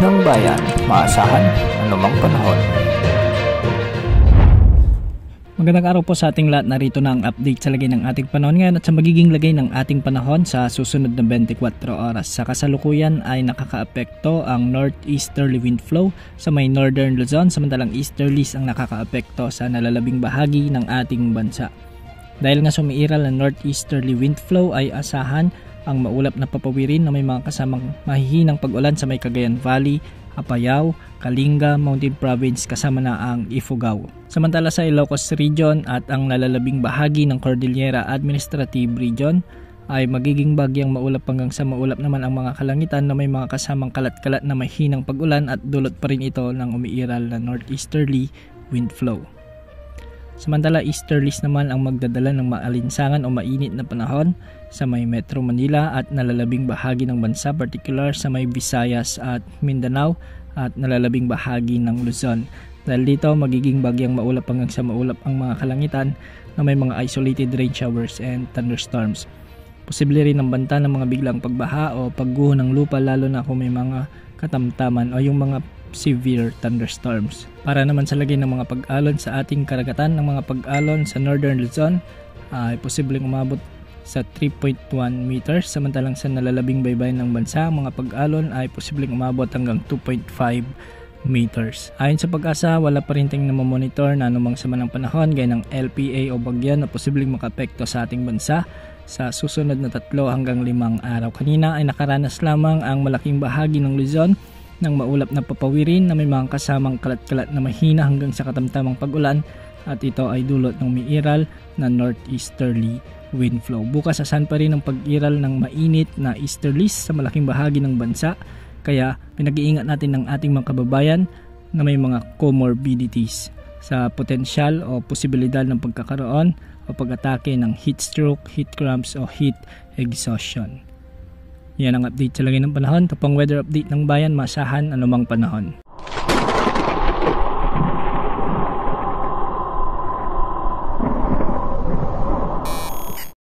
ng bayan, maasahan anumang panahon. Magandang araw po sa ating lahat. Narito na ang update sa lagay ng ating panahon ngayon at sa magiging lagay ng ating panahon sa susunod na 24 oras. Sa kasalukuyan ay nakakaapekto ang northeasterly wind flow sa may northern Luzon, samantalang easterlies ang nakakaapekto sa nalalabing bahagi ng ating bansa. Dahil nga sumiiral ang northeasterly wind flow ay asahan ang maulap na papawirin na may mga kasamang mahihinang pag-ulan sa may Cagayan Valley, Apayao, Kalinga, Mountain Province kasama na ang Ifugao. Samantala sa Ilocos Region at ang nalalabing bahagi ng Cordillera Administrative Region ay magiging bagyang maulap hanggang sa maulap naman ang mga kalangitan na may mga kasamang kalat-kalat na mahinang pag-ulan at dulot pa rin ito ng umiiral na northeasterly wind flow. Samantala easterlies naman ang magdadala ng maalinsangan o mainit na panahon sa may Metro Manila at nalalabing bahagi ng bansa, particular sa may Visayas at Mindanao at nalalabing bahagi ng Luzon. Dahil dito magiging bagyang maulap hanggang sa maulap ang mga kalangitan na may mga isolated rain showers and thunderstorms. Posible rin ang banta ng mga biglang pagbaha o pagguho ng lupa lalo na kung may mga katamtaman o yung mga severe thunderstorms. Para naman sa lagay ng mga pag-alon sa ating karagatan, ng mga pag-alon sa Northern Luzon ay posibleng umabot sa 3.1 meters, samantalang sa nalalabing baybayin ng bansa, ang mga pag-alon ay posibleng umabot hanggang 2.5 meters. Ayon sa Pag-asa, wala pa rin tayong namomonitor na anumang sama ng panahon gaya ng LPA o bagyo na posibleng makaapekto sa ating bansa sa susunod na 3 hanggang 5 araw. Kanina ay nakaranas lamang ang malaking bahagi ng Luzon ng maulap na papawirin na may mga kasamang kalat-kalat na mahina hanggang sa katamtamang pag-ulan at ito ay dulot ng umiiral na northeasterly wind flow. Bukas asahan pa rin ang pag-iral ng mainit na easterlies sa malaking bahagi ng bansa, kaya pinag-iingat natin ng ating mga kababayan na may mga comorbidities sa potensyal o posibilidad ng pagkakaroon o pag-atake ng heat stroke, heat cramps o heat exhaustion. Yan ang update sa lagay ng panahon. Ito pang weather update ng bayan, maasahan anumang panahon.